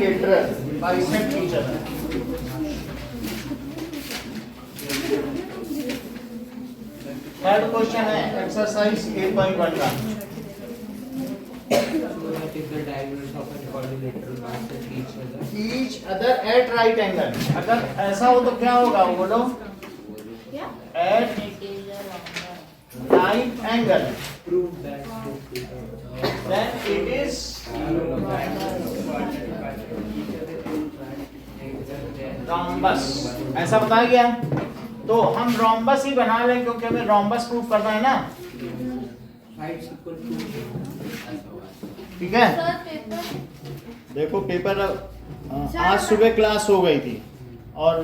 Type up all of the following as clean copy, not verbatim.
quadrilateral bisect each other. Third question है exercise 8.1 का। Each other at right angle. अगर ऐसा हो तो क्या होगा बोलो? At right angle. Then it is rhombus. ऐसा बताया गया, तो हम rhombus ही बना लें क्योंकि हमें rhombus प्रूफ करना है ना। ठीक है, देखो पेपर आज सुबह क्लास हो गई थी और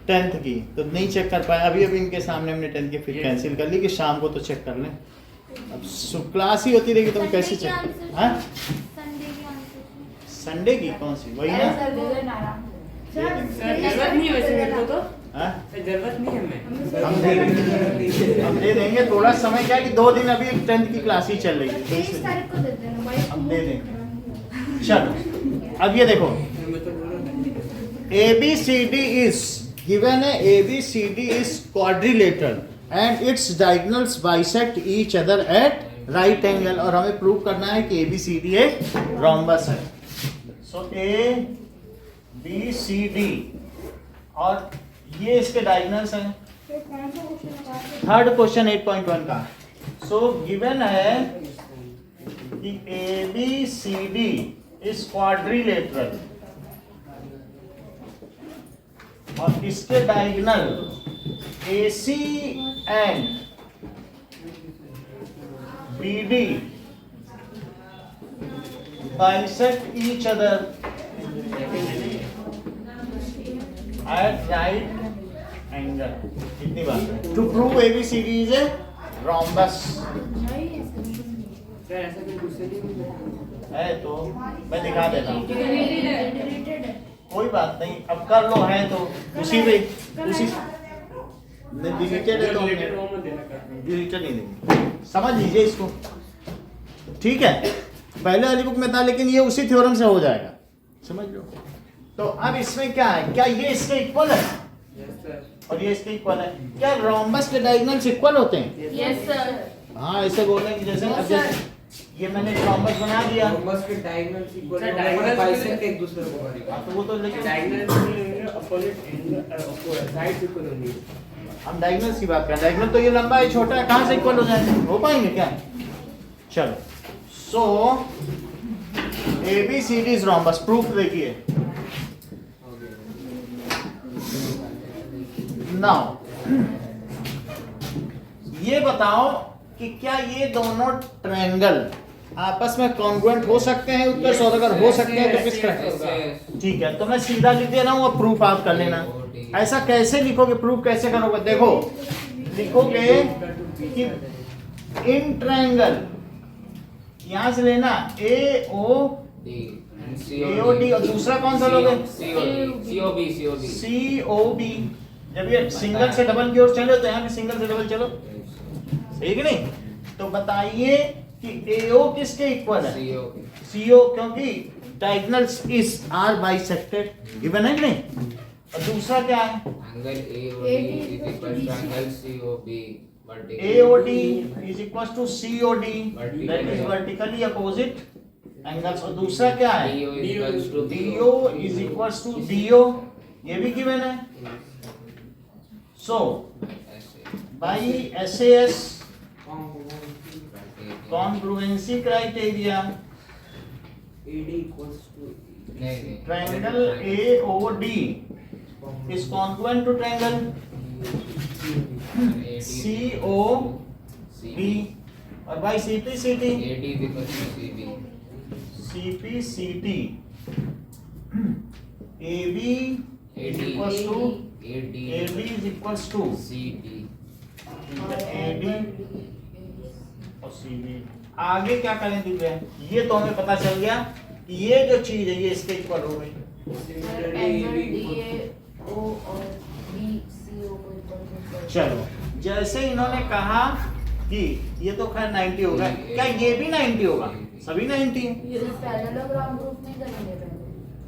10th की तो नहीं चेक कर पाए। अभी इनके सामने हमने 10th की फिर कैंसिल कर ली कि शाम को तो चेक कर लें। अब क्लास ही होती रहेगी तो हम कैसे चेक? हाँ, संडे की कौन सी? वही ना, जरूरत नहीं है वैसे मेरे को तो। हाँ जरूरत नहीं है, मैं हम दे देंगे। थोड़ा समय क्या कि 2 दिन अभी 10th की क्लास ही चल रही है, 23 तारीख को दे देना। हम दे देंगे। चलो अब ये देखो, ABCD is given है, ABCD is quadrilateral and its diagonals bisect each other at right angle, और हमें प्रूव करना है कि ABCD एक rhombus है। So ABCD और ये इसके डायगोनल्स हैं। थर्ड क्वेश्चन 8.1 का। सो गिवन है कि ABCD इज क्वाड्रिलेटरल और इसके diagonal AC and BD bisect each other at right angle। इतनी बात है। To prove ABCD is a rhombus sir ऐसा कोई गुस्से नहीं है तो मैं दिखा देता हूँ, कोई बात नहीं। अब कर लो, है तो उसी पे उसी डिलीटेड है तो डिलीटेड नहीं देंगे, समझ लीजिए इसको। ठीक है, पहले वाली बुक में था लेकिन ये उसी थ्योरम से हो जाएगा, समझ लो। तो अब इसमें क्या है, क्या ये इसके इक्वल है? और ये इसके इक्वल है। क्या रोम्बस के डायगोनल्स इक्वल होते हैं? Yes sir. हाँ, ऐसे बोलने की जैसे अब जैसे ये मैंने रोम्बस बना दिया, रोम्बस के डायगोनल्स इक्वल है, बाइसेक्ट एक दूसरे को करेगा। तो वो तो लेकिन diagonals opposite angle side equal होंगे। हम डायगोनल्स की बात कर रहे हैं। डायगोनल तो ये लंबा है, छोटा है, कहाँ से इक्वल हो जाएंगे? हो पाएंगे क्या? चलो, सो ABCD इज रोम्बस, प्रूफ देखिए। नाउ ये बताओ कि क्या ये दोनों ट्रायंगल आपस में कॉन्ग्रुएंट हो सकते हैं? उत्तर सौ, अगर हो सकते हैं तो किस तरह? ठीक है, तो मैं सीधा लिख दे रहा हूँ, अब प्रूफ आप कर लेना। ऐसा कैसे लिखोगे, प्रूफ कैसे करोगे? देखो, लिखोगे कि इन ट्रायंगल, यहां से लेना AOD और दूसरा कौन सा लोगे? COB। जब ये सिंगल से डबल की ओर चले तो यहाँ भी सिंगल से डबल चलो, सही कि नहीं? तो बताइए कि AO किसके इक्वल है? CO, क्योंकि diagonals is are bisected, given है कि नहीं? और दूसरा क्या है? Angle AOD is equal to angle COB, AOD is equals to COD, that is vertically opposite angles। और दूसरा क्या है? DO is equals to DO, ये भी गिवन है। So by SAS congruency criteria, AD equals to triangle AOD is congruent to triangle COB, और by CPCT AD is equal to CB, CPCT AB is equals to AB is equals to CD, AD और CB। आगे क्या करें दिव्या? ये तो हमें पता चल गया कि ये जो चीज है ये इसके इक्वल हो गई। चलो, जैसे इन्होंने कहा कि ये तो खैर 90 होगा, क्या ये भी 90 होगा? सभी 90 है।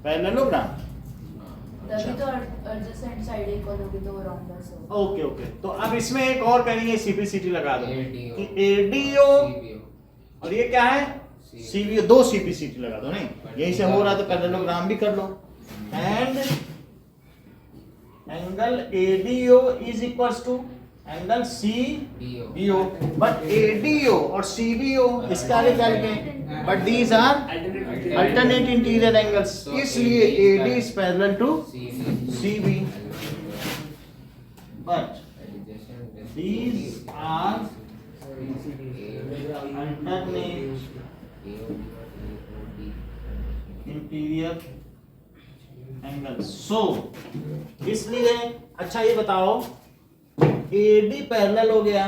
पैरेललोग्राम। तभी तो एडजेसेंट साइड इक्वल होगी तो वो रोम्बस होगा। ओके ओके, तो अब इसमें एक और करेंगे, सीपीसीटी लगा दो ADO, कि एडीओ CBO, और ये क्या है सीवीओ, दो सीपीसीटी लगा दो। नहीं यहीं से हो रहा तो पैरेललोग्राम भी कर लो। And angle ADO is equals to angle CBO, but ADO और सीबीओ इसका आगे क्या लिखें, but these are alternate interior angles, इसलिए AD is parallel to CB, CB, but adjacent these are alternate alternate interior angles. So इसलिए अच्छा ये बताओ एडी पैरेलल हो गया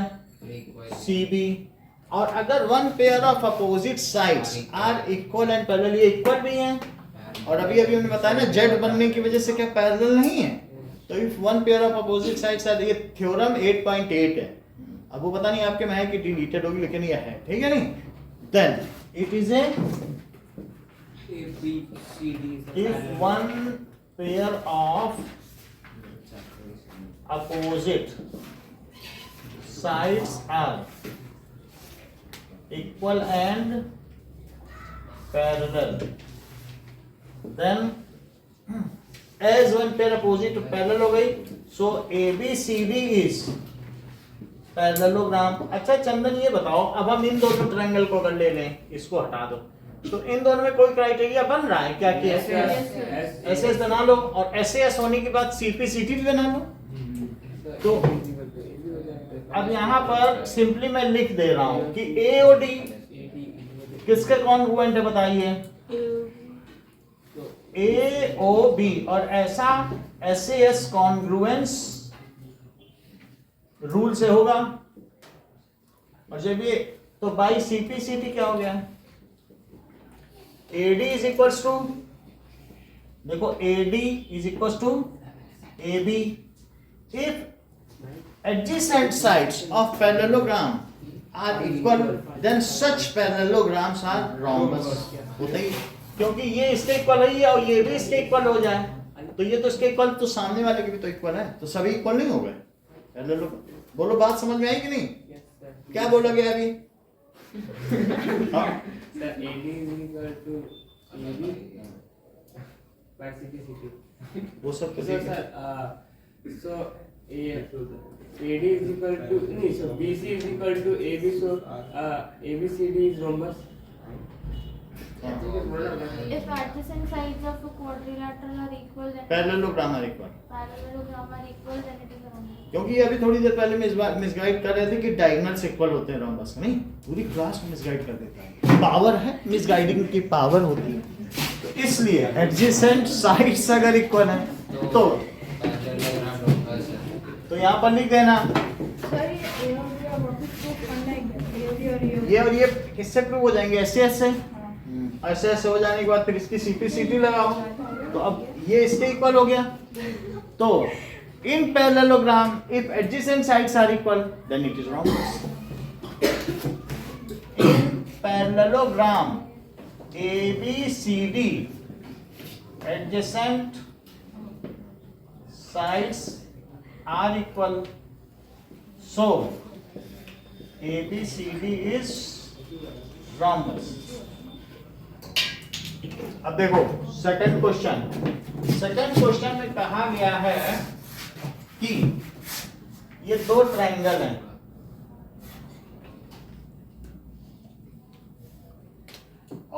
सीबी, और अगर one pair of opposite sides are equal and parallel, ये इक्वल भी हैं, और अभी अभी हमने बताया ना जेड बनने की वजह से क्या पैरेलल नहीं है, तो if one pair of opposite sides are, ये थ्योरम 8.8 है। अब वो पता नहीं आपके में है कि डिलीटेड होगी, लेकिन ये है, ठीक है नहीं, then it is a if one pair of opposite sides are equal and parallel, then as one pair opposite to parallel हो गई, so ABCD is पैरेललोग्राम। अच्छा चंदन ये बताओ, अब हम इन दोनों ट्रायंगल को अगर ले लें, इसको हटा दो, तो इन दोनों में कोई क्राइटेरिया बन रहा है क्या कि एस एस बना लो, और एस एस होने के बाद सीपीसीटी भी बना लो। तो अब यहाँ पर सिंपली मैं लिख दे रहा हूँ कि ए और डी किसके कॉन्ग्रुएंट है बताइए, ए ओ बी, और ऐसा एस एस कॉन्ग्रुएंस रूल से होगा। और जब ये तो बाई सीपीसीटी क्या हो गया, AD is equals to, देखो AD is equals to AB if adjacent sides of parallelogram are equal then such parallelograms are rhombus। होता ही क्योंकि ये इसके इक्वल है और ये भी इसके इक्वल हो जाए, तो ये तो इसके इक्वल, तो सामने वाले के भी तो इक्वल है, तो सभी इक्वल नहीं हो गए पैरेललोग्राम। बोलो बात समझ में आई कि नहीं, क्या बोला गया अभी? Sir, AD is equal to AB by CPCT. वो सब So, sir, so AD is equal to so BC is equal to AB, so ABCD is rhombus. If adjacent sides of a quadrilateral are equal, then parallelogram are equal, parallelogram are equal, then it is a rhombus. क्योंकि अभी थोड़ी देर पहले misguide कर रहे थे कि diagonals equal होते हैं रोम्बस में, नहीं पूरी क्लास में मिसगाइड कर देता है, पावर है मिसगाइडिंग की, पावर होती है। तो इसलिए एडजेसेंट साइड्स अगर इक्वल है तो यहाँ पर लिख देना ये और ये किससे प्रूव हो जाएंगे, ऐसे ऐसे ऐसे ऐसे हो जाने के बाद फिर इसकी सीपीसीटी लगाओ, तो अब ये इसके इक्वल हो गया। तो in parallelogram if adjacent sides are equal then it is rhombus। in parallelogram ABCD adjacent sides are equal, so ABCD is rhombus। अब देखो सेकंड क्वेश्चन में कहा गया है कि ये दो ट्रायंगल हैं,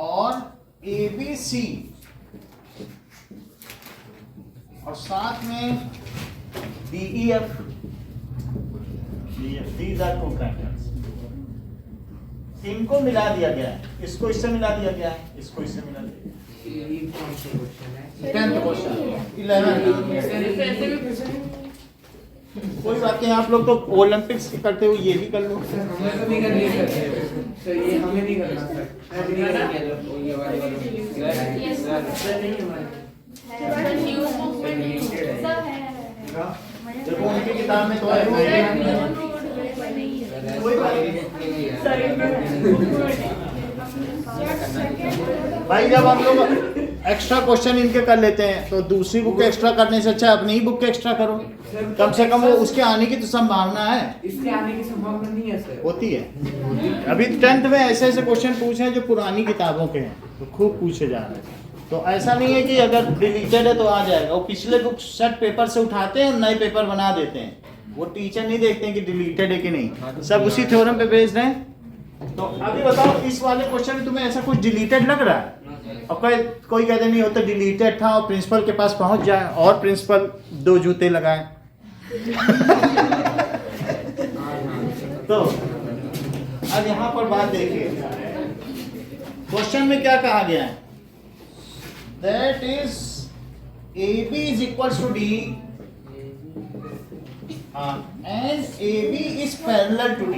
और ABC और साथ में DEF, these are two triangles, इनको मिला दिया गया है, इसको इससे मिला दिया गया है, इसको इससे मिला दिया गया है। कोई बात नहीं, आप लोग तो ओलंपिक्स करते हो, ये भी कर लो। सर हमें तो नहीं करनी है सर, ये हमें नहीं करना सर, सर नहीं हमारे देखो उनकी किताब में तो है, कोई बात नहीं भाई। जब हम लोग एक्स्ट्रा क्वेश्चन इनके कर लेते हैं, तो दूसरी बुक एक्स्ट्रा करने से अच्छा अपनी ही बुक एक्स्ट्रा करो, कम से कम वो उसके आने की तो संभावना है, इसके आने की संभावना नहीं है सर। होती है। अभी 10th में ऐसे ऐसे क्वेश्चन पूछे हैं जो पुरानी किताबों के हैं, तो खूब पूछे जा रहे हैं। तो ऐसा नहीं है कि अगर डिलीटेड है तो आ जाएगा, वो पिछले बुक सेट पेपर से उठाते हैं, नए पेपर बना देते हैं। वो टीचर नहीं देखते हैं कि डिलीटेड है कि नहीं, सब उसी थ्योरम पे बेस्ड है। तो अभी बताओ इस वाले क्वेश्चन में तुम्हें ऐसा कुछ डिलीटेड लग रहा है? और कोई कहते नहीं होता डिलीटेड था और प्रिंसिपल के पास पहुंच जाए और प्रिंसिपल 2 जूते लगाए। तो अब यहाँ पर बात देखिए, क्वेश्चन में क्या कहा गया है? That is AB is equals to D and AB is parallel to D.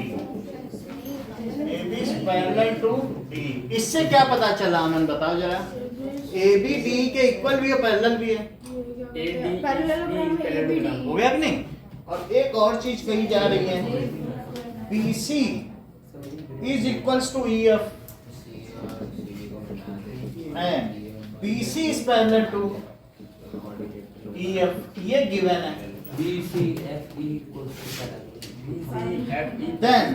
AB is parallel to D. इससे क्या पता चला आनंद, बताओ जरा। AB D के इक्वल भी है, पैरेलल भी है, हो गया कि नहीं? और एक और चीज कही जा रही है, BC is equals to EF and BC is parallel to EF, ये गिवन है। BCFE Then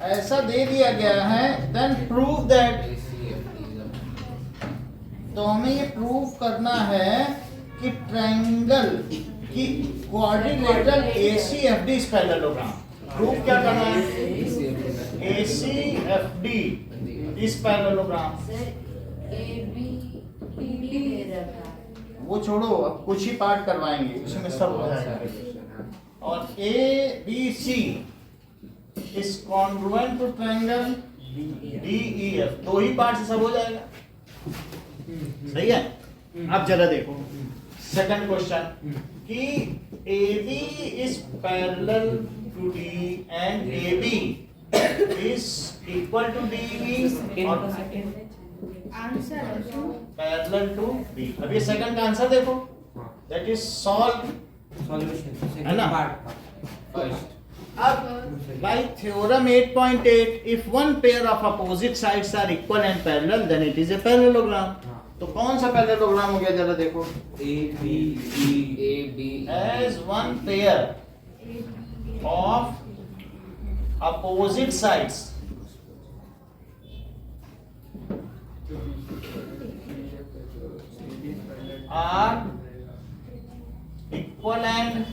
ऐसा दे दिया गया है, then prove that, तो हमें ये प्रूव करना है कि ट्रायंगल की quadrilateral ACFD is parallelogram. Prove क्या करना है? ACFD is parallelogram. वो छोड़ो, अब कुछ ही पार्ट करवाएंगे, उसमें सब हो जाएगा। और ABC is congruent to triangle DEF, 2 ही पार्ट से सब हो जाएगा। सही है? अब जरा देखो सेकंड क्वेश्चन कि AB is parallel to D and AB is equal to DE और पैरेलल टू D। अब ये सेकंड का आंसर देखो, दैट इज सॉल्व, है ना? अब by theorem 8.8 if one pair of opposite sides are equal and parallel then it is a parallelogram। तो कौन सा पैरेललोग्राम हो गया, जरा देखो। AB as one pair of opposite sides are equal and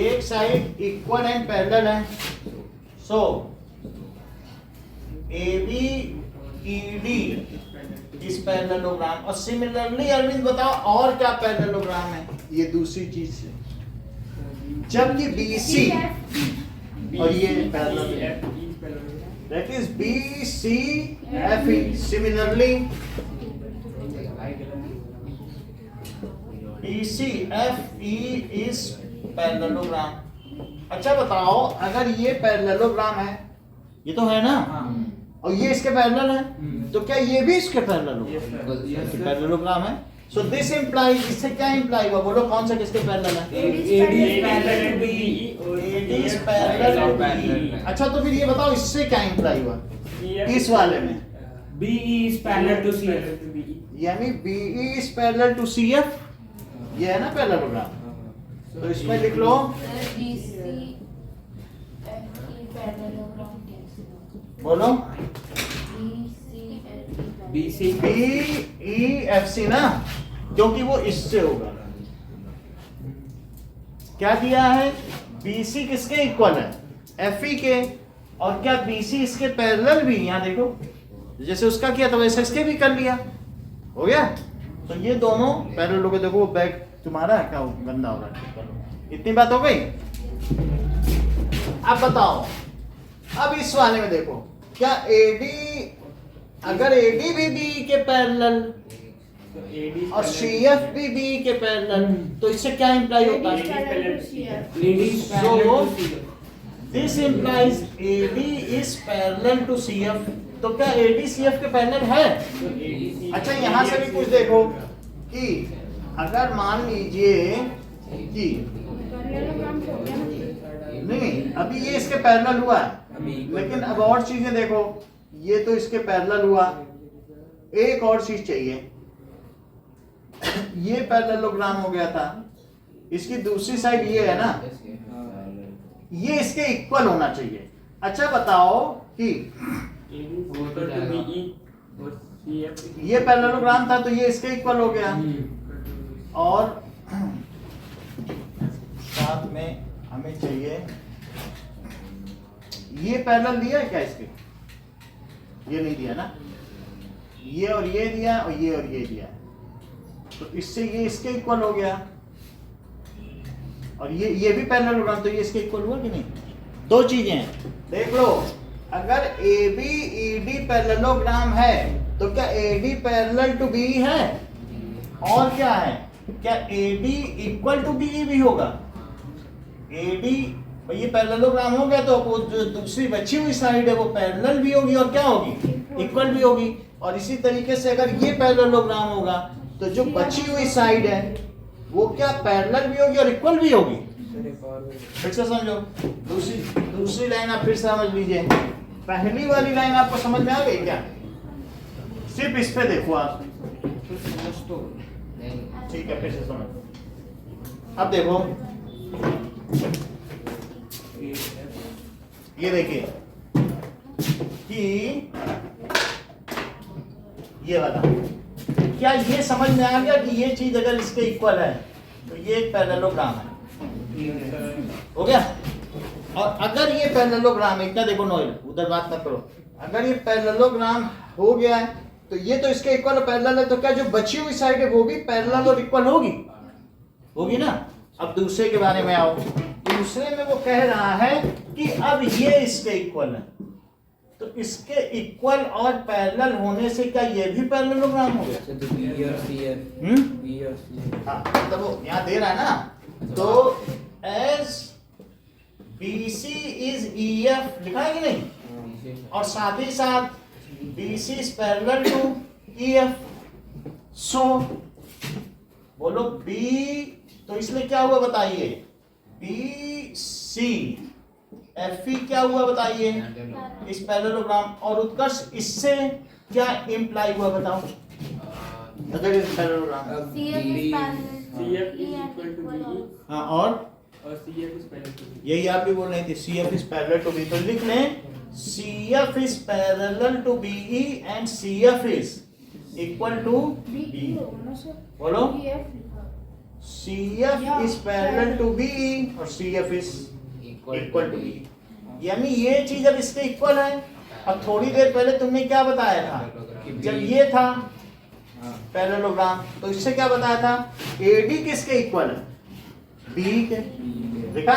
एक साइड इक्वल एंड पैरेलल है, सो ABED इस पैरेललोग्राम। और सिमिलरली अरविंद बताओ और क्या पैरेललोग्राम है? ये दूसरी चीज से, जबकि BC और ये पैरेलल है, that is BCFE। Similarly BCFE is parallelogram. अच्छा बताओ, अगर ये पैरेललोग्राम है, ये तो है ना, और ये इसके पैरेलल है, तो क्या ये भी इसके पैरेलल होगा? पैरेललोग्राम है। सो दिस इंप्लाइज, इससे क्या इंप्लाई हुआ? बोलो कौन सा किसके पैरेलल है? AD is parallel to BE और AD is parallel to BE। अच्छा तो फिर ये बताओ इससे क्या इंप्लाई हुआ इस वाले में? BE is parallel to CF, यानी BE is parallel to CF, ये है ना पैरेललोग्राम। तो इसमें लिख लो बोलो BEFC ना, क्योंकि वो इससे होगा। क्या दिया है? BC किसके इक्वल है? FE के। और क्या BC इसके पैरेलल भी? यहाँ देखो, जैसे उसका किया था वैसे इसके भी कर लिया, हो गया। तो ये दोनों पैरेलल हो गए। देखो वो बैग तुम्हारा है क्या, गंदा हो रहा है। इतनी बात हो गई। अब बताओ, अब इस वाले में देखो, क्या AD, अगर AD भी B के पैरेलल और CF भी B के पैरेलल, तो इससे क्या इंप्लाई होता है? So this implies AD is parallel to CF। तो क्या AD CF के पैरेलल है? अच्छा यहाँ से भी कुछ देखो कि अगर मान लीजिए कि नहीं, अभी ये इसके पैरेलल हुआ है, लेकिन अब और चीजें देखो, ये तो इसके पैरेलल हुआ। एक और चीज चाहिए, ये पैरेललोग्राम हो गया था, इसकी दूसरी साइड ये है ना, ये इसके इक्वल होना चाहिए। अच्छा बताओ कि ये पैरेललोग्राम था तो ये इसके इक्वल हो गया, और साथ में हमें चाहिए ये पैरेलल दिया है क्या इसके? ये नहीं दिया ना, ये और ये दिया और ये दिया, तो इससे ये इसके इक्वल हो गया, और ये भी पैरेललोग्राम, तो ये इसके इक्वल हुआ कि नहीं? दो चीजें हैं, देख लो। अगर ABED पैरेललोग्राम है तो क्या AD पैरेलल टू BE है? और क्या है, क्या AD इक्वल टू BE भी होगा? AD ये पैरेललोग्राम हो गया तो वो जो दूसरी बची हुई साइड है वो पैरेलल भी होगी और क्या होगी, इक्वल भी होगी। और इसी तरीके से अगर ये पैरेललोग्राम होगा तो जो बची हुई साइड है वो क्या पैरेलल भी होगी और इक्वल भी होगी। फिर से समझो, दूसरी लाइन आप फिर समझ लीजिए। पहली वाली लाइन आपको समझ में आ गई क्या? सिर्फ इस पे देखो आप, ठीक है, फिर से समझ। अब देखो ये देखिए कि ये वाला, क्या ये समझ में आ गया कि ये चीज अगर इसके इक्वल है तो ये एक पैरेललोग्राम है, हो गया। और अगर ये पैरेललोग्राम है, क्या देखो नोएल, उधर बात मत करो, अगर ये पैरेललोग्राम हो गया है तो ये तो इसके इक्वल और पैरेलल है, तो क्या जो बची हुई साइड है वो भी पैरेलल और इक्वल होगी ना। अब दूसरे के बारे में आओ, दूसरे में वो कह रहा है कि अब ये इसके इक्वल है, तो इसके इक्वल और पैरेलल होने से क्या ये भी पैरेललोग्राम हो गया? हाँ, मतलब वो यहाँ दे रहा है ना, तो एस BC इज EF लिखा है कि नहीं, और साथ ही साथ BC is parallel to EF, so बोलो B, तो इसलिए क्या हुआ बताइए, BC FE क्या हुआ बताइए, इस पैरेललोग्राम, और उत्कर्ष इससे क्या इंप्लाई हुआ बताओ, अगर इस parallelogram CF is equal to BE, हाँ, और CF is parallel to BE, यही आप भी बोल रहे थे, CF is parallel to BE, तो लिख लें CF is parallel to BE and CF is equal to BE, बोलो CF is parallel to BE और CF is equal to BE, यानी ये चीज अब इसके इक्वल है। अब थोड़ी देर पहले तुमने क्या बताया था, जब ये था पैरेललोग्राम तो इससे क्या बताया था, AD किसके इक्वल है, BE के, देखा।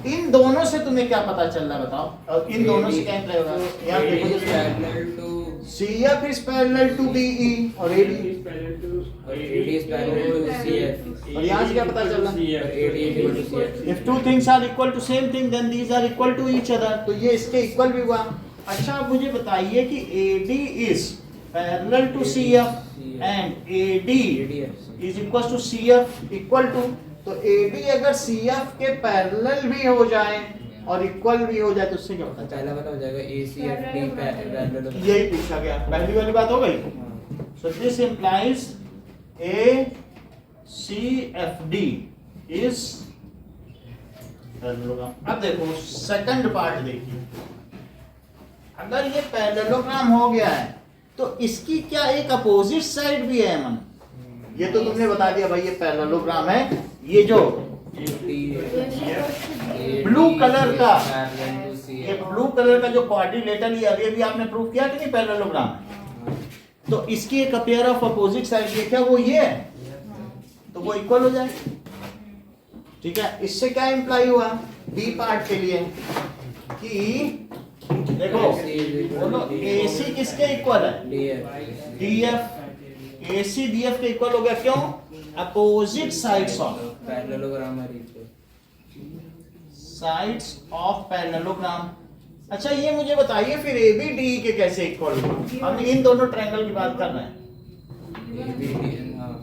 इन दोनों से तुम्हें क्या पता चल रहा है बताओ, और इन दोनों से क्या इंप्लाई होगा, यहाँ देखो, CF is parallel to BE और AD is parallel to CF, और यहाँ से क्या पता चल रहा है, if two things are equal to same thing then these are equal to each other, तो ये इसके इक्वल भी हुआ। अच्छा आप मुझे बताइए कि AD is parallel to CF and AD is equal to CF equal to, तो AD अगर CF के पैरेलल भी हो जाए और इक्वल भी हो जाए तो उससे क्या होता है, पहला वाला हो जाएगा ACFD पैरेलल, यही पूछा गया, पहली वाली बात हो गई। So this implies ACFD is parallelogram. अब देखो सेकंड पार्ट देखिए, अगर ये पैरेललोग्राम हो गया है तो इसकी क्या एक अपोजिट साइड भी है मन, ये तो तुमने बता दिया भाई ये पैरेललोग्राम है, ये जो ब्लू कलर का, ये ब्लू कलर का जो क्वाड्रिलेटरल, ये अभी आपने प्रूव किया कि नहीं पैरेललोग्राम है, तो इसकी एक पेयर ऑफ अपोजिट साइड ये क्या वो ये है, तो वो इक्वल हो जाए, ठीक है। इससे क्या इंप्लाई हुआ बी पार्ट के लिए कि देखो बोलो AC किसके इक्वल है, DF, AC DF के इक्वल हो गया, क्यों, opposite sides of parallelogram sides of parallelogram. अच्छा ये मुझे बताइए फिर ABDE के कैसे इक्वल हुआ, हम इन दोनों ट्रायंगल की बात कर रहे हैं।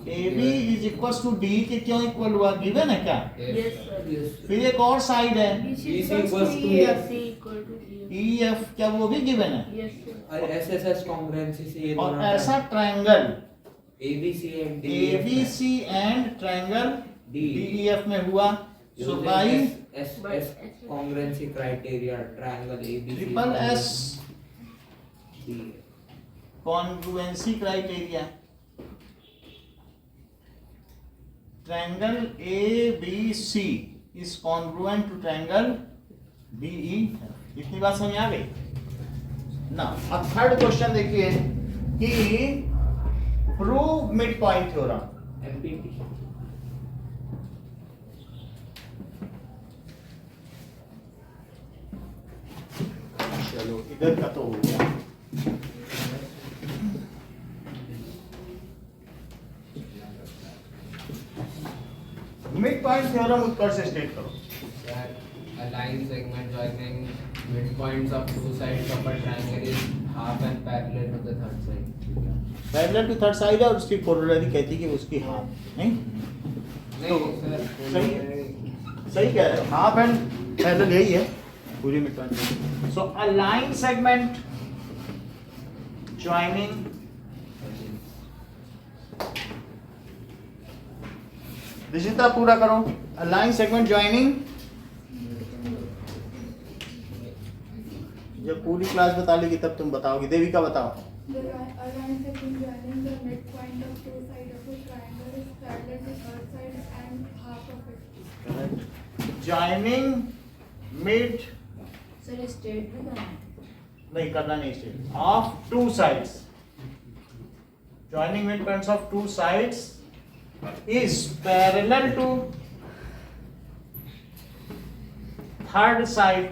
AB is equal to D के क्यों इक्वल हुआ, गिवन है क्या? Yes, sir. फिर एक और साइड है BC BC equals equals to to EF. EF. C equal to EF. EF, क्या वो भी गिवन है? Yes, sir. और SSS कॉन्ग्रुएंसी से ये और दोनों ऐसा triangle ABC and ABC and triangle D. DEF में हुआ, so by S congruency criteria triangle ABC triple S D. Congruency criteria, triangle ABC is congruent to triangle DEF। इतनी बात समझ आ गई ना? अब थर्ड क्वेश्चन देखिए कि prove mid point theorem. MPT चलो इधर का तो हो गया। मिड पॉइंट थ्योरम उत्तर से स्टेट करो। A line segment joining midpoints of two sides of a triangle is half and parallel to the third side. Parallel to third side है और उसकी कोरोलरी कहती है कि उसकी हाफ नहीं, नहीं सर, सही सही कह रहे हो, हाफ एंड पैरेलल यही है पूरी mid point. So a line segment joining दिशिता पूरा करो। अ लाइन सेगमेंट जॉइनिंग, जब पूरी क्लास बता लेगी तब तुम बताओगी। देविका बताओ। The line segment joining the midpoint of two sides of a triangle is parallel to third side and half of it. Joining mid Sir, state भी करना है. नहीं करना, नहीं state of two sides, joining mid points of two sides is parallel to third side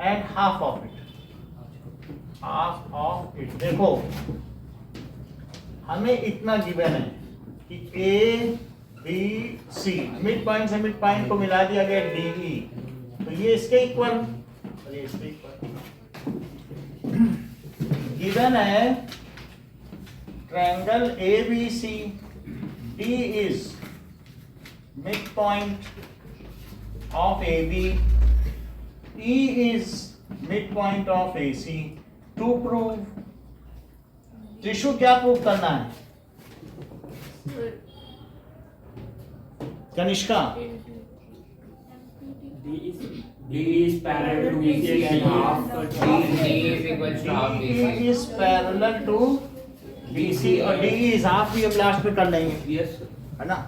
and half of it, half of it. देखो हमें इतना given है कि A B C mid point से मिड पॉइंट को मिला दिया गया DE, तो ये इसके इक्वल और ये इसके इक्वल गिवन है। Triangle ABC D is mid point of AB, E is midpoint of AC. To prove, Trishu क्या प्रूव करना है? Sir, Kanishka D is parallel to BC and half D is equal to half D BC. is parallel to BC और D is half भी हम last में कर लेंगे, Yes sir. है ना?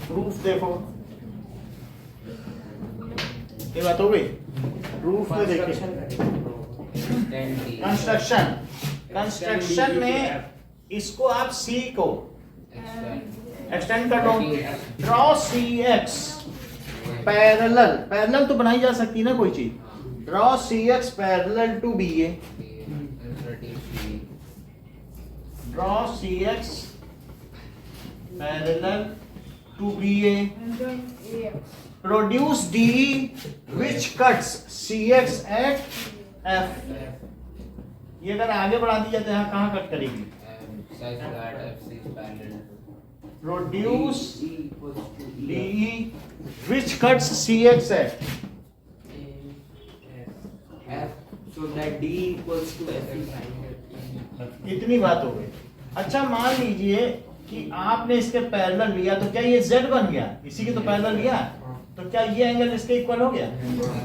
प्रूफ देखो, ये बात हो गई। प्रूफ में देखिए कंस्ट्रक्शन, कंस्ट्रक्शन में इसको आप C को एक्सटेंड कर दो। ड्रॉ CX पैरेलल, पैरेलल तो बनाई जा सकती है ना कोई चीज। Draw CX parallel to BA, draw CX parallel to BA, And join AX. produce DE which cuts CX at F। ये अगर आगे बढ़ा दी जाए तो यहाँ कहाँ कट करेगी? Such that FC is parallel. Produce D equals to DE which cuts CX at F, so that D equals to F. इतनी बात हो गई। अच्छा मान लीजिए कि आपने इसके पैरेलल लिया तो क्या ये Z बन गया? इसी के तो पैरेलल लिया, तो क्या ये एंगल इसके इक्वल हो गया?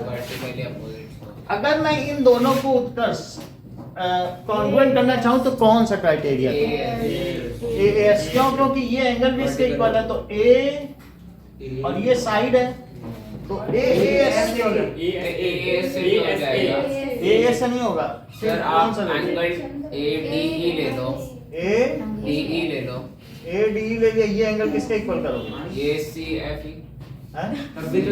Vertically opposite. अगर मैं इन दोनों को उत्तर कॉन्ग्रुएंट करना चाहूँ तो कौन सा क्राइटेरिया? AS, क्यों? क्योंकि ये एंगल भी इसके इक्वल है, तो A और ये साइड है तो AAS नहीं होगा, AS से भी हो जाएगा। AS से नहीं होगा। सर कौन आप सा एंगल लगेगा? ADE ले लो, DE ले लो, ADE ले लिया, ये एंगल किसके इक्वल करोगे? ACFE। हैं? अभी तो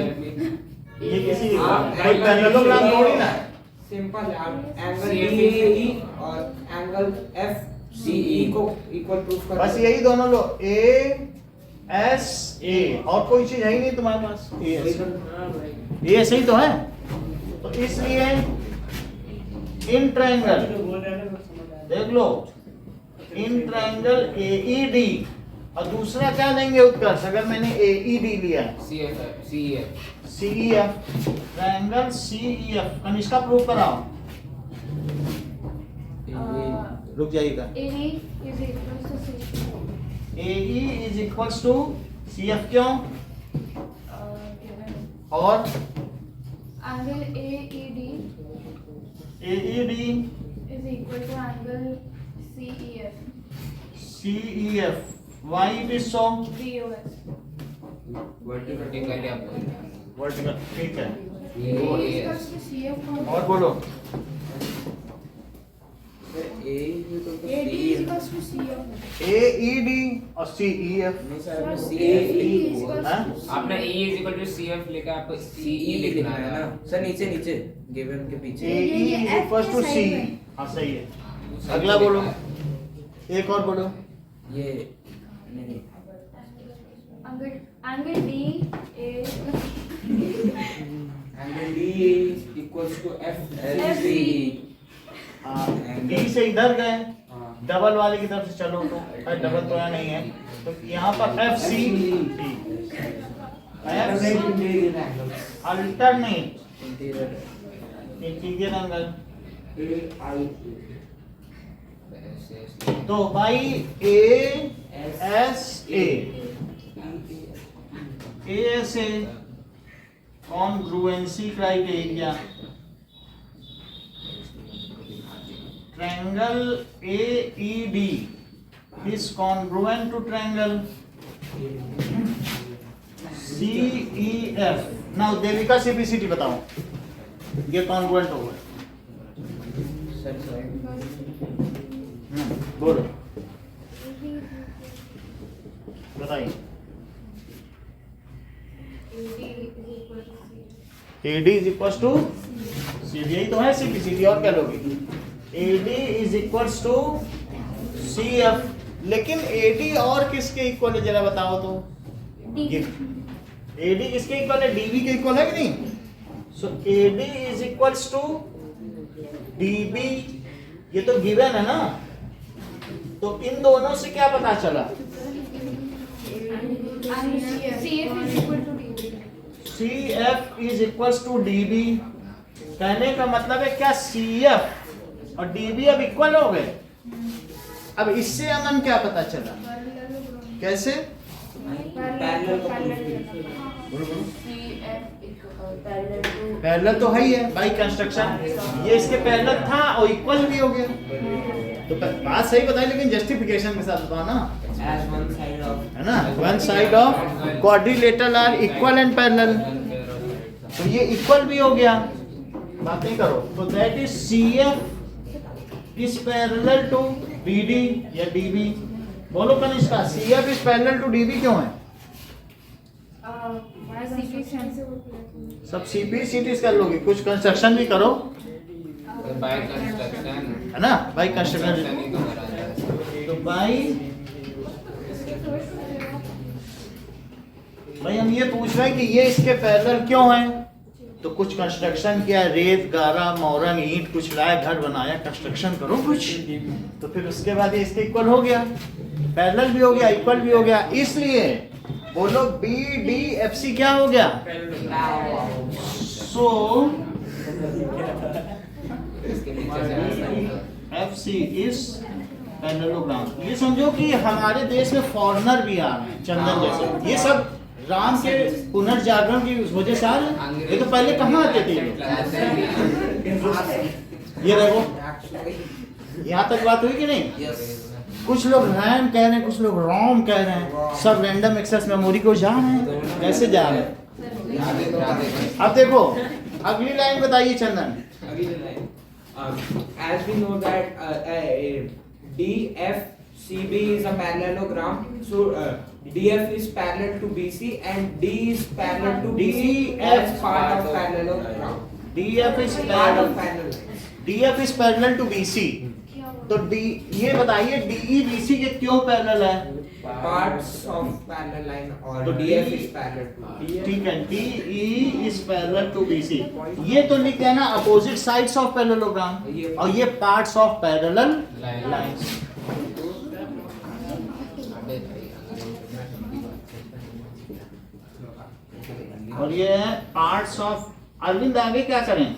ये किसी आप कोई पैरेललोग्राम थोड़ी ना है। सिंपल है, आप एंगल DAE और एंगल FCE को इक्वल प्रूफ कर बस यही दोनों लो, ASA, और कोई चीज है ही नहीं तुम्हारे पास। AS ही तो है, तो इसलिए इन ट्रायंगल देख लो, इन ट्रायंगल AED, और दूसरा क्या देंगे उत्कर्ष अगर मैंने AED लिया है? CEF, triangle CEF। Kanishka prove कराओ। रुक जाइएगा। AE is equal to CF. AE is equals to CF क्यों? और Angle AED AED is equal to angle CEF. CEF, why it is so? BOS. Vertically आप वर्टिकल, ठीक है। AE is equal to CF. और बोलो। AD is equal to CF. AED और CEF। हाँ? आपने E is equal to CF लिखा, आपको CE लिखना है ना सर नीचे नीचे गिवन के पीछे AE ये is F equals to के C। side में। हाँ सही है। अगला बोलो, एक और बोलो। ये नहीं Angle D is angle D is equals to F FC. D से इधर गए, डबल वाले की तरफ से चलो तो डबल तो यहाँ नहीं है, तो यहाँ पर FC अल्टरनेट इंटीरियर एंगल, तो by ASA congruency criteria, triangle AED is congruent to triangle CEF. Now Devika CPCT बताओ, ये congruent होगा। बोलो बताइए। AD is equals to CD, यही तो है CPCT, और क्या लोगे? AD is equals to CF, लेकिन AD और किसके इक्वल है जरा बताओ तो? AD किसके इक्वल है? DB के इक्वल है कि नहीं? So AD is equals to DB, ये तो गिवन है ना, तो इन दोनों से क्या पता चला? CF is equal to DB. CF is equals to DB, कहने का मतलब है क्या? CF और DB अब इक्वल हो गए। अब इससे अमन क्या पता चला? कैसे? पैरेलल तो है ही है बाई कंस्ट्रक्शन, ये इसके पैरेलल था और इक्वल भी हो गया, तो बात सही बताई, लेकिन जस्टिफिकेशन के साथ बताओ ना, as one side of है ना? One side of quadrilateral are equal and parallel, तो ये इक्वल भी हो गया। बातें करो, तो that is CF is parallel to BD या DB। बोलो Kanishka, CF is parallel to DB क्यों है? सब CPCT कर लोगे, कुछ कंस्ट्रक्शन भी करो, बाय कंस्ट्रक्शन है ना? बाई कंस्ट्रक्शन, नहीं तो करा जाए। तो भाई हम ये पूछ रहे हैं कि ये इसके पैरेलल क्यों है, तो कुछ कंस्ट्रक्शन किया, रेत गारा मोरंग ईंट कुछ लाया, घर बनाया, कंस्ट्रक्शन करो कुछ, तो फिर उसके बाद ये इसके इक्वल हो गया, पैरेलल भी हो गया, इक्वल भी हो गया। इसलिए बोलो BDFC क्या हो गया? सो इसके नीचे से FC इज पैरेललोग्राम। ये समझो कि हमारे देश में फॉरेनर भी आ रहे हैं, चंदन जैसे, ये सब राम के पुनर्जागरण की वजह से आ रहे हैं। ये तो पहले कहाँ आते थे ये देखो, यहाँ तक बात हुई कि नहीं? कुछ लोग रैम कह रहे हैं, कुछ लोग रोम कह रहे हैं, सब रैंडम एक्सेस मेमोरी को जा रहे हैं, कैसे जा रहे हैं? अब देखो अगली लाइन बताइए चंदन। as we know that DFCB is a parallelogram, so DF is parallel to BC and D is parallel to BC as part of parallelogram. DF is Part of parallel, parallel. DF is parallel to BC, तो D, ये बताइए DE BC के क्यों parallel है? Parts of parallel line or तो DF D- is parallel to ठीक है, DE is parallel to BC, ये तो लिख देना अपोजिट साइड्स ऑफ पैरेललोग्राम, और ये पार्ट्स ऑफ पैरेलल लाइंस। और ये है पार्ट्स ऑफ। अरविंद आगे क्या करें?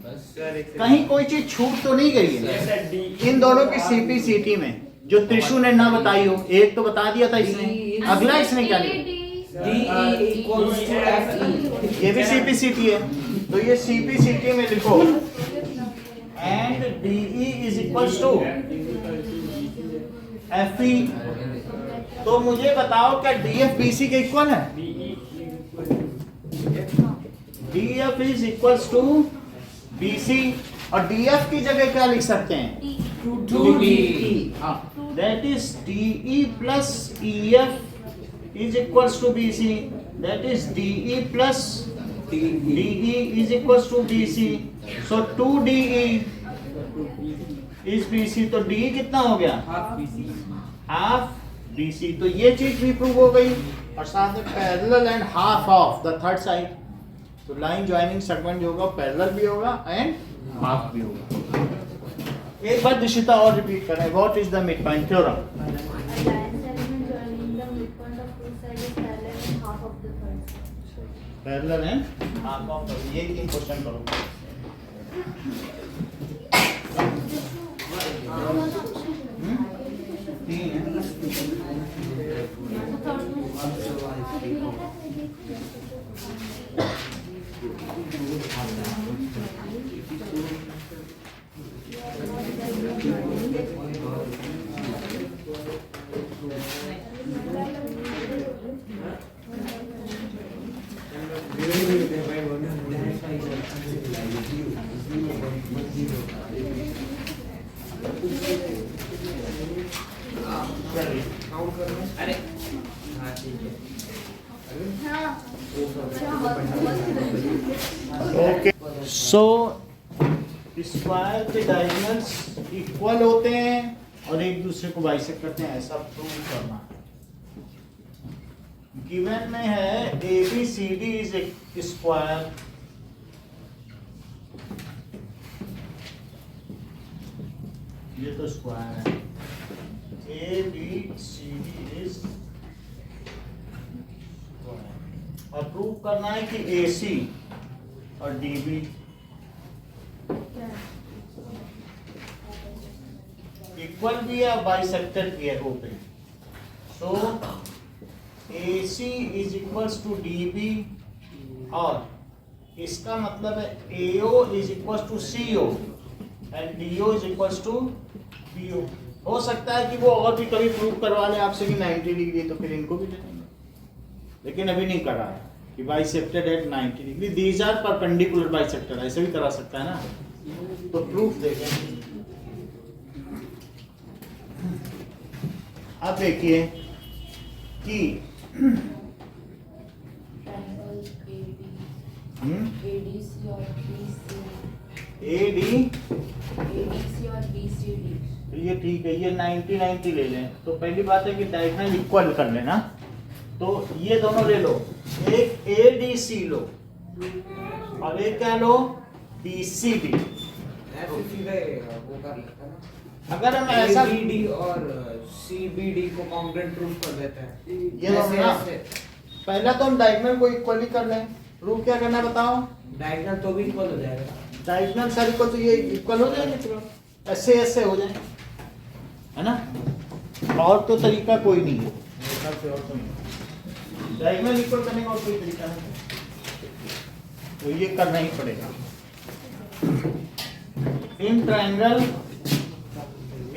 बस कहीं कोई चीज छूट तो नहीं गई है इन दोनों की सीपीसीटी में जो त्रिशु ने ना बताई हो? एक तो बता दिया था इसने, अगला इसने क्या लिखा? DE equals to FE. ये भी सीपीसीटी है, तो ये सीपीसीटी में लिखो and DE is equals to FE। तो मुझे बताओ क्या DF BC के इक्वल है? DF is equals to BC और DF की जगह क्या लिख सकते हैं? 2DE। That is DE plus EF is equals to BC, that is DE plus DE is equals to BC, so 2DE is BC, तो DE कितना हो गया? Half BC। तो ये चीज भी प्रूव हो गई और साथ में parallel and half of the third side. तो लाइन ज्वाइनिंग सेगमेंट जो होगा पैरेलल भी होगा एंड हाफ भी होगा। एक बार दिशिता और रिपीट करें, what is the mid point theorem? Parallel and half of the, ये 3 क्वेश्चन करो। तीन है। अरे हाँ ठीक है। ओके, सो स्क्वायर के डायगोनल्स इक्वल होते हैं और एक दूसरे को बाइसेक्ट करते हैं, ऐसा प्रूव करना। गिवन में है ABCD इज ए स्क्वायर, ये तो स्क्वायर है। ABCD इज, और प्रूव करना है कि AC और DB इक्वल भी है और बाइसेक्टर भी है open. So AC is equals to DB और इसका मतलब है AO is equals to CO and DO is equals to BO। हो सकता है कि वो और भी कभी प्रूव करवा ले आपसे कि 90 डिग्री, तो फिर इनको भी दे देंगे, लेकिन अभी नहीं करा है कि bisected at 90 degree, these are perpendicular bisector, ऐसे भी करा सकता है ना। तो प्रूफ देखें। अब देखिए कि ADC और BC, ADC और BCD। तो ये ठीक है, ये 90-90 ले लें। तो पहली बात है कि डायगोनल इक्वल कर लेना, तो ये दोनों ले लो, एक ADC लो और एक क्या लो, BCD। वो कर लेता है ना, अगर हम ऐसा ABD और CBD को कॉन्ग्रुएंट प्रूफ कर देते हैं। ये दोनों ना, पहला तो हम डायगोनल को इक्वल ही कर लें। प्रूफ क्या करना बताओ? डायगोनल तो भी इक्वल हो जाएगा। डायगोनल सारी को तो ये इक्वल हो जाएंगे, ऐसे ऐसे हो जाए, है ना। और तो तरीका कोई नहीं है, मेरे ख्याल से और कोई नहीं। डायगोनल इक्वल करने का और कोई तरीका नहीं, तो ये करना ही पड़ेगा। In triangle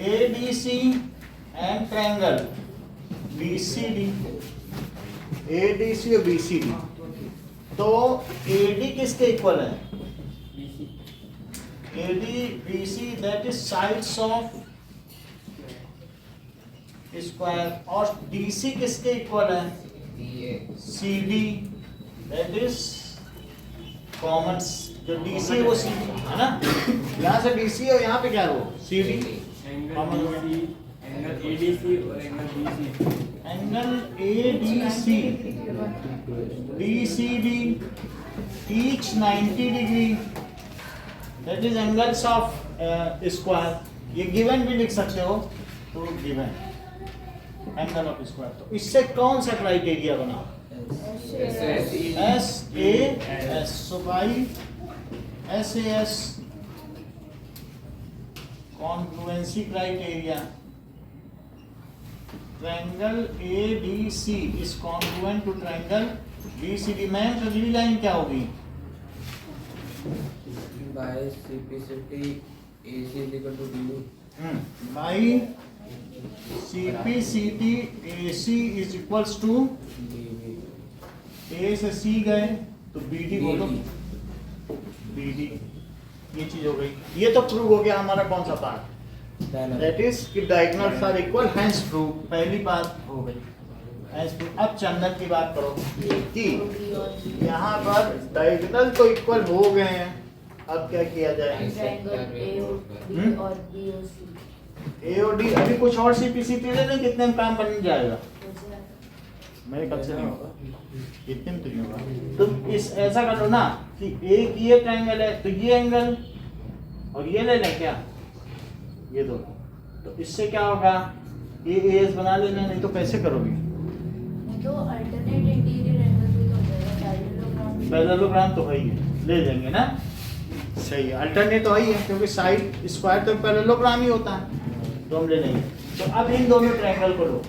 ADC and triangle BCD, ADC और BCD, तो AD किसके इक्वल है? AD BC that is sides of square, और DC किसके इक्वल है? CD दैट इज कॉमन, जो DC है वो CD है ना, यहाँ से DC और यहाँ पे क्या है वो CD कॉमन हो गया। एंगल ADC और angle BC, angle ADC BCD each 90 degree, that is angles of square. ये गिवन भी लिख सकते हो, तो गिवन एंगल ऑफ स्क्वायर। तो इससे कौन सा क्राइटेरिया बना? SAS। सो भाई SAS congruency criteria, triangle ABC is congruent to triangle BCD। Ma'am अगली लाइन क्या होगी? By CPCT AC is equal to DU. By CPCT AC is equals to A से C गए तो BD बोलो, BD। ये चीज हो गई। ये तो प्रूव हो गया हमारा कौन सा पार्ट? दैट इज कि diagonals are equal, hence prove. पहली बात हो गई, हेंस प्रूव। अब चंदन की बात करो कि यहाँ पर डायगोनल तो इक्वल हो गए हैं, अब क्या किया जाए? ट्रायंगल AOD और BOC। AOD अभी कुछ और CPCT ले लें, कितने में काम बन जाएगा? मेरे ख्याल से नहीं होगा, इतने में तो नहीं होगा। तो इस ऐसा कर लो ना कि एक ये ट्रायंगल है तो ये एंगल और ये ले लें क्या, ये दो। तो इससे क्या होगा? ये AS बना लेना, नहीं तो कैसे करोगे? तो अल्टरनेट इंटीरियर एंगल भी तो हो जाएगा, पैरेललोग्राम तो है ही है, ले लेंगे ना। सही है, अल्टरनेट तो है ही है क्योंकि साइड स्क्वायर तो पैरेललोग्राम ही होता है, तो हम ले लेंगे। तो अब इन दोनों ट्रायंगल को लो,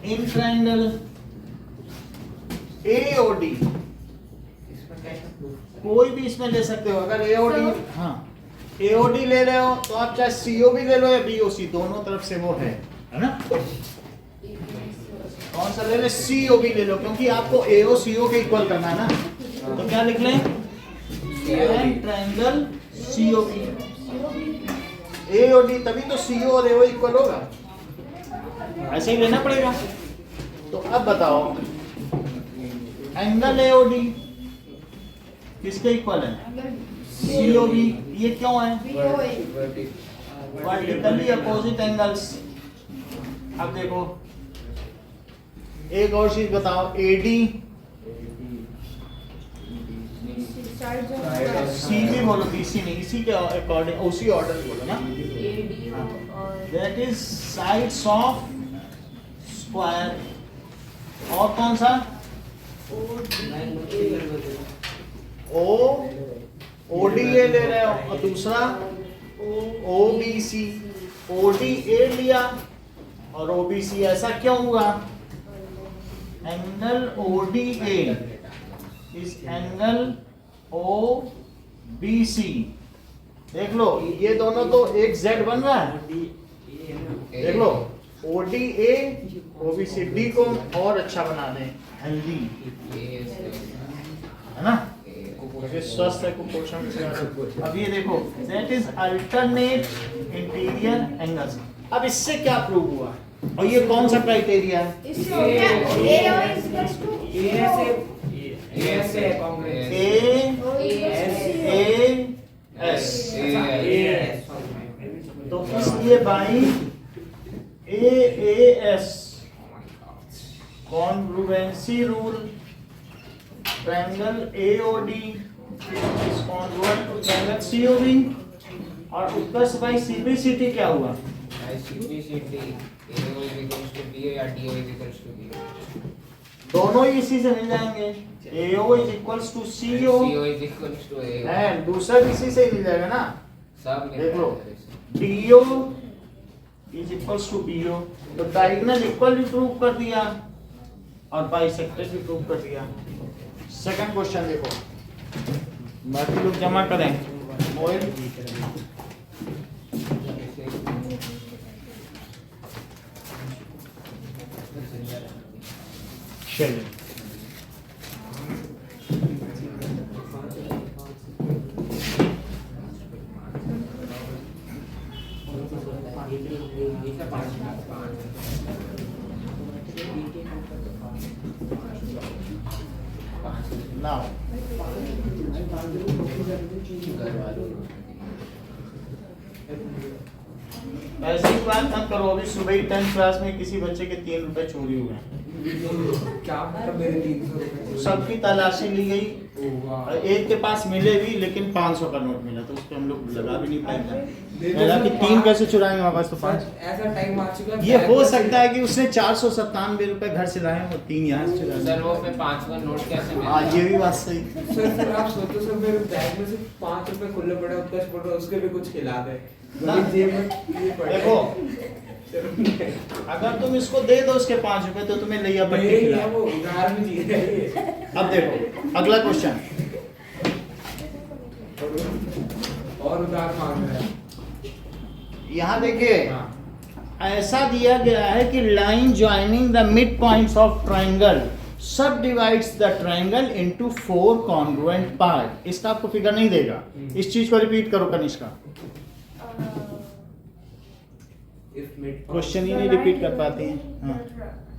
इन ट्रायंगल AOD कोई भी इसमें ले सकते हो। अगर AOD हाँ AOD ले रहे हो तो आप चाहे COB ले लो या BOC, दोनों तरफ से वो है ना। कौन सा ले ले? COB ले लो, क्योंकि आपको AO CO के इक्वल करना है ना। तो क्या लिख लें? ट्रायंगल COB AOD, तभी तो CO और AO इक्वल होगा, ऐसे ही लेना पड़ेगा। तो अब बताओ एंगल AOD किसके इक्वल है? COB। ये क्यों है? Vertically opposite angles. अब देखो एक और चीज बताओ, AD CB बोलो, BC नहीं, इसी के अकॉर्डिंग उसी ऑर्डर बोलो ना। AD और that is sides of square. और कौन सा? ODA ले रहे हो, और दूसरा OBC। ODA लिया और OBC, ऐसा क्यों हुआ? एंगल ODA इस एंगल OBC। देख लो ये दोनों तो एक Z बन रहा है, देख लो ODA OBC। D को और अच्छा बना दें, हेल्दी है ना, क्योंकि स्वस्थ है कुपोषण से। अब ये देखो that is alternate interior angles. अब इससे क्या प्रूव हुआ और ये कौन सा क्राइटेरिया है? AS। तो इसलिए भाई AAS congruency rule, triangle AOD is congruent to triangle COB। और उत्तर से भाई CPCT क्या हुआ? By CPCT AO is equals to BO या DO is equals to BO. दोनों ही इसी से मिल जाएंगे। AO is equals to CO CO is equals to AO. And दूसरा भी इसी से ही मिल जाएगा ना। सब मिल देख लो जाएगा। DO is equals to BO। तो डायगोनल इक्वल भी प्रूव कर दिया और बाइसेक्टर भी प्रूव कर दिया। सेकंड क्वेश्चन देखो, बाकी लोग जमा करें। मोहित चलिए नाउ ऐसी बात मत करो। अभी सुबह ही 10th क्लास में किसी बच्चे के 3 रुपए चोरी हुए हैं। क्या मतलब मेरे 300 रुपए? सबकी तलाशी ली गई, एक के पास मिले भी लेकिन 500 का नोट मिला, तो उस पर हम लोग लगा भी नहीं पाएंगे। पहला कि 3 कैसे चुराएंगे हमारे पास तो 5। ऐसा टाइम आ चुका है। ये हो सकता है कि उसने 497 रुपए घर से लाए और 3 यहाँ से चुरा सर वो पे 5 का नोट कैसे मिला? हाँ ये भी बात सही। सर फिर आप सोचो सर, मेरे बैग में से 5 रुपए खुले पड़े और 10 पड़े, उसके भी कुछ खिला दे। ना। मेरी जेब में ये पड़े। देखो अगर तुम इसको दे दो उसके 5 रुपए तो तुम्हें लिया पट्टी नहीं खिला। है, वो उधार में जी रहा है ये। अब देखो अगला क्वेश्चन, और उधार मांग रहा है। यहाँ देखिए हाँ। ऐसा दिया गया है कि line joining the mid points of triangle subdivides the triangle into 4 congruent part. इसका आपको फिगर नहीं देगा, इस चीज को रिपीट करो कनिष्का। क्वेश्चन ही नहीं रिपीट कर पाती हैं। हाँ।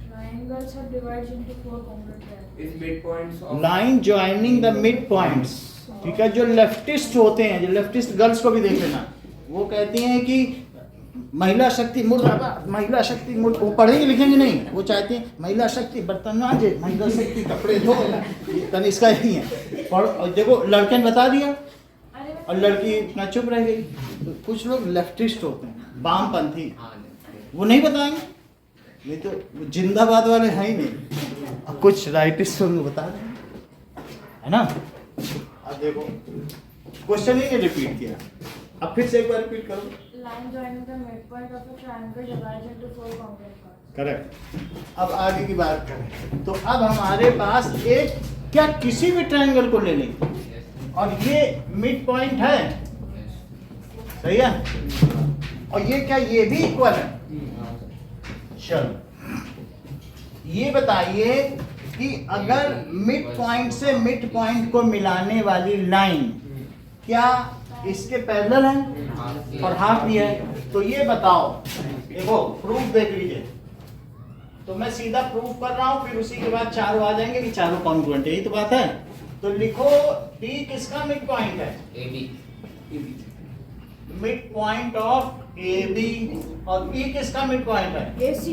Triangles are divided into 4 congruent triangles. इस mid points of line joining the mid points, ठीक है। जो लेफ्टिस्ट होते हैं, जो लेफ्टिस्ट गर्ल्स को भी देख लेना, वो कहती हैं कि महिला शक्ति मुर्दाबाद, महिला शक्ति मुर्द, वो पढ़ेंगे लिखेंगे नहीं, वो चाहती हैं महिला शक्ति बर्तन मांजे, महिला शक्ति कपड़े धो। कनिष्का यही है। और देखो लड़के ने बता दिया और लड़की इतना चुप रह गई। तो कुछ लोग लेफ्टिस्ट होते हैं, वामपंथी, वो नहीं बताएंगे, नहीं तो वो जिंदाबाद वाले हैं ही नहीं। और कुछ राइटिस्ट उनको बता रहे हैं, है ना। अब देखो क्वेश्चन ही रिपीट किया, अब फिर से एक बार रिपीट करो। Line joining the midpoint of a triangle divides into 4 congruent parts. Correct. अब आगे की बात करें तो अब हमारे पास एक, क्या किसी भी ट्रायंगल को ले लें और ये मिड पॉइंट है, सही है, और ये क्या ये भी इक्वल है। चलो ये बताइए कि अगर मिड पॉइंट से मिड पॉइंट को मिलाने वाली लाइन क्या इसके पैरेलल है और हाफ भी है, तो ये बताओ। देखो प्रूफ देख लीजिए, तो मैं सीधा प्रूफ कर रहा हूं, फिर उसी के बाद चारों आ जाएंगे कि चारों कॉन्ग्रुएंट है, यही तो बात है। तो लिखो D किसका मिड पॉइंट है? AB। Mid point of AB। और E किसका मिड पॉइंट है? AC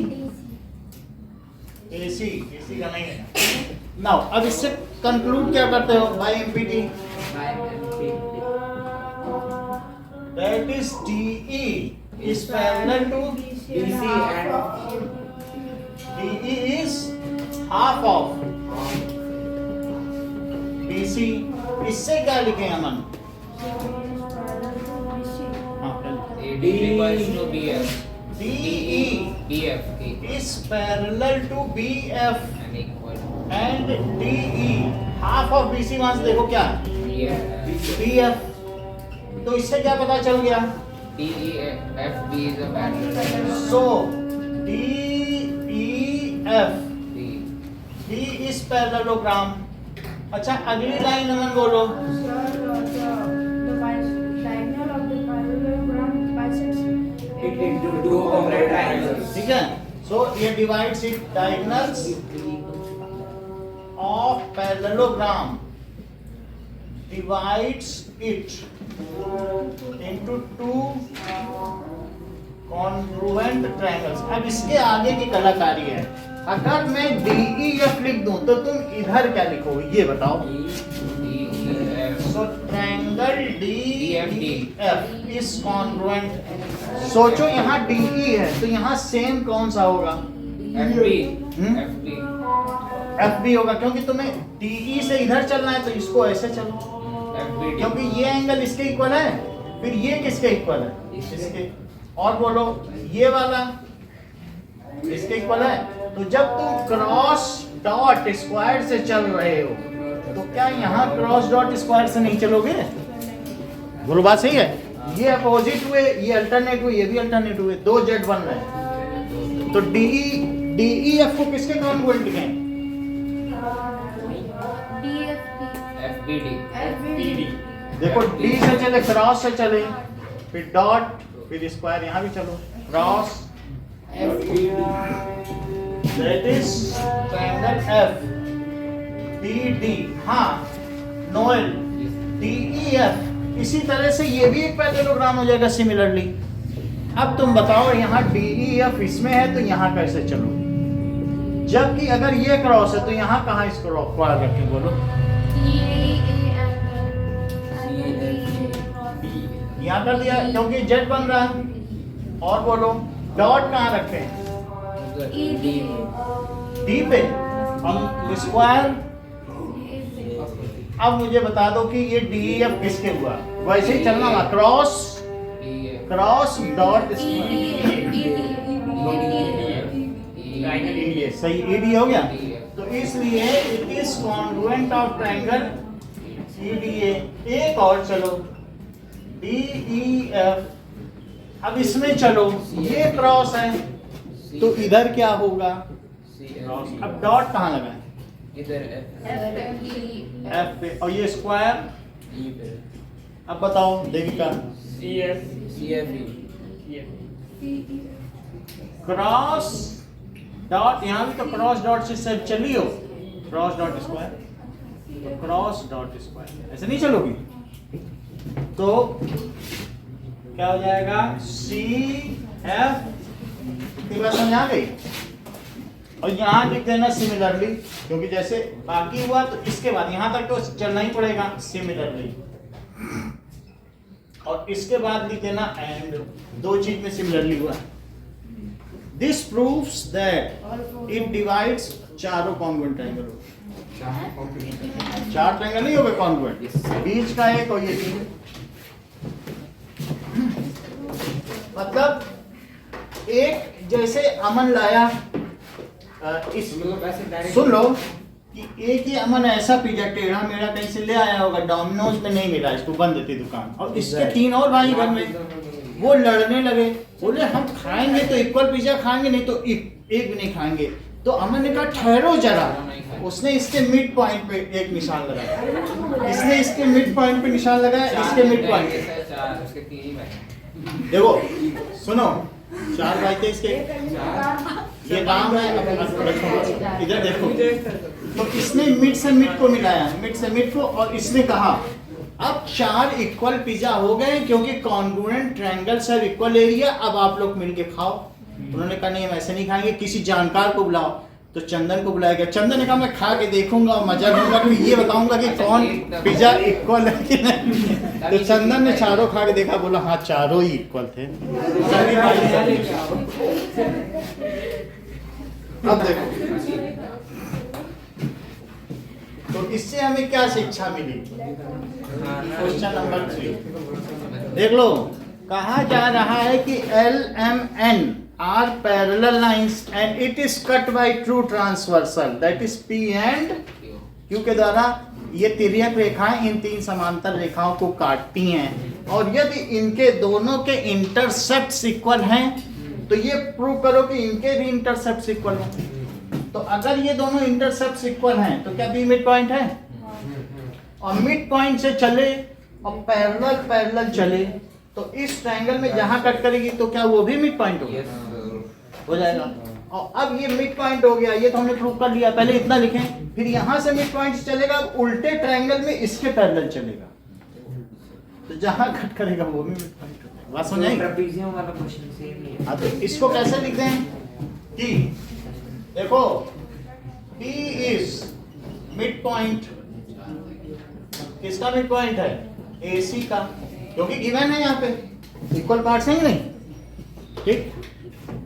का नहीं है। नाउ अब इससे कंक्लूड क्या करते हो? By MPT that is DE is parallel to BC and DE is half of BC। इससे क्या लिखें अमन? AB equals to BF। DE BF is parallel to BF and equal and DE half of BC। वहां से देखो क्या BF। BF, तो इससे क्या पता चल गया? DEFB is a parallel। So DEF B is parallelogram। अच्छा अगली लाइन अमन बोलो। The diagonal of the parallelogram bisects it into 2 congruent triangles। ठीक है, so ये divides it diagonals of parallelogram divides it into 2 congruent triangles। अब इसके आगे की कलाकारी है, अगर मैं DEF लिख दूं तो तुम इधर क्या लिखोगे ये बताओ। DEF। So triangle DFD DEF is congruent। सोचो यहाँ DE है तो यहाँ सेम कौन सा होगा? FB। हम्म? FB होगा, क्योंकि तुम्हें DE से इधर चलना है तो इसको ऐसे चलो, FBD। क्योंकि ये एंगल इसके इक्वल है, फिर ये किसके इक्वल है? इसके। और बोलो ये वाला इसके इक्वल है। तो जब तुम क्रॉस डॉट स्क्वायर से चल रहे हो तो क्या यहाँ क्रॉस डॉट स्क्वायर से नहीं चलोगे? बोलो बात सही है। ये अपोजिट हुए, ये अल्टरनेट हुए, ये भी अल्टरनेट हुए, 2 जेड बन रहे हैं। तो DEF को किसके कॉन्ग्रुएंट लिखें? FBD। देखो D से चले, क्रॉस से चले, फिर डॉट, फिर स्क्वायर, यहाँ भी चलो cross, that is triangle FBD। हाँ नोएल DEF। इसी तरह से ये भी एक पैरेललोग्राम हो जाएगा सिमिलरली। अब तुम बताओ यहाँ DEF इसमें है तो यहाँ कैसे चलो, जबकि अगर ये क्रॉस है तो यहाँ कहाँ इसको क्रॉस रखें? बोलो यहाँ कर दिया क्योंकि जेड बन रहा है। और बोलो डॉट कहाँ रखे हैं? डी पे। हम स्क्वायर। अब मुझे बता दो कि ये डी एफ किसके हुआ? वैसे ही चलना हुआ, क्रॉस डॉट ये सही ईडी हो गया। तो इसलिए it is congruent of triangle EDA. एक और चलो डीईएफ। अब इसमें चलो ये क्रॉस है तो इधर क्या होगा? क्रॉस। अब डॉट कहाँ लगाएं? इधर एफ पे। और ये स्क्वायर अब बताओ देविका। क्रॉस डॉट, यहाँ भी तो क्रॉस डॉट से सब चली हो, क्रॉस डॉट स्क्वायर, तो क्रॉस डॉट स्क्वायर ऐसे नहीं चलोगी तो क्या हो जाएगा? C F. इतनी बात समझ आ गई? और यहाँ लिख देना सिमिलरली, क्योंकि जैसे बाकी हुआ तो इसके बाद यहाँ तक तो चलना ही पड़ेगा सिमिलरली, और इसके बाद लिख देना एंड। दो चीज में सिमिलरली हुआ। This proves that it divides चारों कॉन्ग्रुएंट ट्रायंगल। चार ट्रायंगल नहीं हो गए कॉन्ग्रुएंट, बीच का एक और ये तीन। मतलब एक जैसे अमन लाया इस, सुन लो कि एक ही अमन ऐसा पिज्जा टेढ़ा मेरा कहीं से ले आया होगा, डोमिनोज में नहीं मिला, इसको बंद थी दुकान, और इसके तीन और भाई घर में, वो लड़ने लगे, बोले हम खाएंगे तो इक्वल पिज्जा खाएंगे, नहीं तो एक भी नहीं खाएंगे। तो अमन ने कहा ठहरो जरा, उसने इसके मिड पॉइंट पे एक निशान लगाया, इसने इसके मिड पॉइंट पे निशान लगाया, इसके मिड पॉइंट पे। देखो सुनो, चार भाई थे इसके, ये काम है। इधर देखो, तो इसने मिड से मिड को मिलाया, मिड से मिड को, और इसने कहा अब चार इक्वल पिज्जा हो गए क्योंकि congruent triangles have equal area, अब आप लोग मिलके खाओ। उन्होंने कहा नहीं हम ऐसे नहीं खाएंगे, किसी जानकार को बुलाओ। तो चंदन को बुलाया गया। चंदन ने कहा मैं खा के देखूंगा और मजा लूंगा, कि ये बताऊंगा कि कौन पिज्जा इक्वल है कि नहीं। तो चंदन ने चारों खा के देखा, बोला हाँ चारों ही इक्वल थे। अब देखो, तो इससे हमें क्या शिक्षा मिली? क्वेश्चन नंबर 3 देख लो। कहा जा रहा है कि LMN are parallel lines and it is cut by true transversal, that is P and Q के द्वारा ये तिर्यक रेखाएं इन तीन समांतर रेखाओं को काटती हैं, और यदि इनके दोनों के इंटरसेप्ट्स इक्वल हैं तो ये प्रूव करो कि इनके भी इंटरसेप्ट्स इक्वल हैं। तो अगर ये दोनों इंटरसेप्ट्स इक्वल हैं तो क्या बी मिड पॉइंट है? और मिड पॉइंट से चले और पैरेलल चले तो इस ट्रायंगल में जहां कट करेगी तो क्या वो भी मिड पॉइंट होगा? हो जाएगा। और अब ये मिड पॉइंट हो गया, ये तो हमने प्रूव कर लिया। पहले इतना लिखें, फिर यहां से मिड पॉइंट चलेगा, उल्टे ट्रायंगल में इसके पैरेलल चलेगा, तो जहां कट करेगा वो भी मिड पॉइंट होगा। बात समझ आई? ट्रेपेजियम वाला क्वेश्चन सेम ही है। हाँ, तो इसको कैसे लिख दें कि देखो P इज मिड पॉइंट, किसका मिड पॉइंट है? AC का, क्योंकि गिवन है यहाँ पे इक्वल पार्ट्स हैं नहीं, ठीक।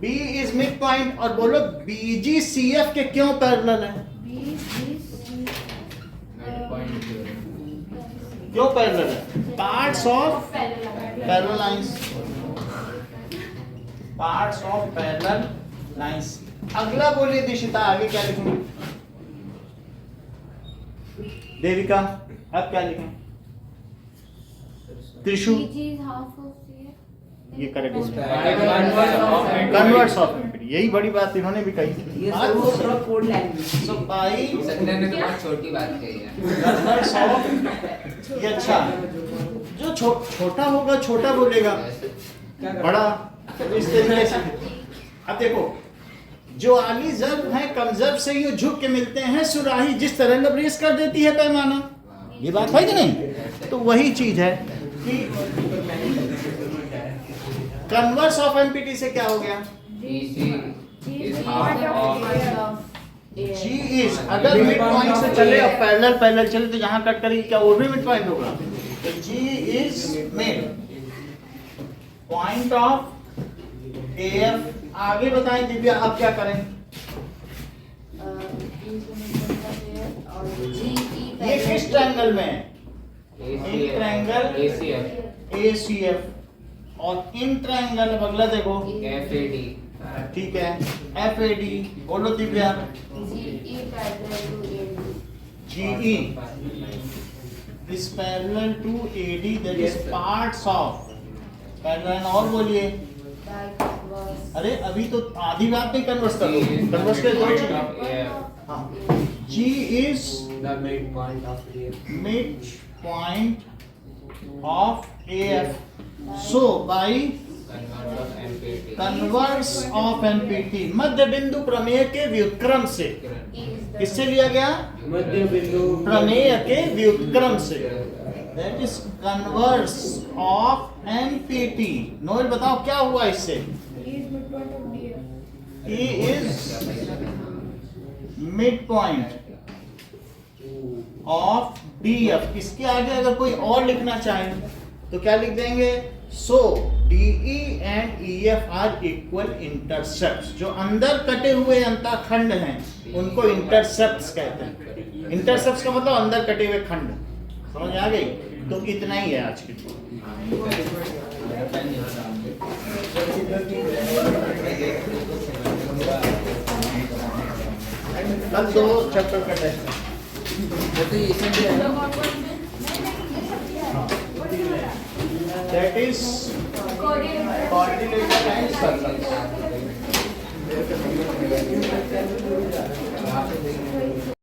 B इज मिड पॉइंट, और बोलो BG CF के क्यों पैरेलल है? क्यों पैरेलल है? Parts of parallel lines, parts of parallel lines. अगला बोलिए दिशिता, आगे क्या लिखूं? देविका अब क्या लिखें? त्रिशु, ये करेक्ट कन्वर्ट्स ऑफ एम्पिरी, यही बड़ी बात इन्होंने भी कही। ये सब code language. So by Sanjay ने तो बहुत छोटी बात कही है। कन्वर्ट्स ऑफ, ये अच्छा, जो छोटा होगा छोटा बोलेगा, बड़ा इस तरीके से। अब देखो, जो आली ज़र्ब है कम ज़र्ब से यूं झुक के मिलते हैं, सुराही जिस तरह लबरेज कर देती है पैमाना, ये बात है कि नहीं? तो वही चीज है कि कन्वर्स ऑफ एमपीटी से क्या हो गया? जी इज, अगर मिड पॉइंट से चले और पैरेलल चले तो यहाँ कट करेगी, क्या वो भी मिड पॉइंट होगा? तो G is mid, point of AF। आगे बताएं दिव्या, अब क्या करें? ये किस ट्रायंगल में है? एक ट्रायंगल ACF, और इन ट्रायंगल अब अगला देखो FAD ठीक है FAD। बोलो Divya. GE is parallel to AD, that is parts of parallel। और बोलिए। अरे अभी तो आधी बात नहीं कन्वर्स कर दो, कन्वर्स के दो चीज। हाँ, G is the midpoint of AF midpoint of AF, so by converse of NPT मध्य बिंदु प्रमेय के व्युत्क्रम से। किससे लिया गया? मध्य बिंदु प्रमेय के व्युत्क्रम से, that is converse of NPT। Noel बताओ क्या हुआ इससे? E is midpoint of DF. E is midpoint of DF। इसके आगे अगर कोई और लिखना चाहे तो क्या लिख देंगे? So DE and EF are equal intercepts. जो अंदर कटे हुए अंतःखंड हैं उनको इंटरसेप्ट्स कहते हैं। इंटरसेप्ट्स का मतलब अंदर कटे हुए खंड। समझ आ गई? तो इतना ही है आज के लिए। कल 2 चैप्टर का टेस्ट है। That is coordinator and circles।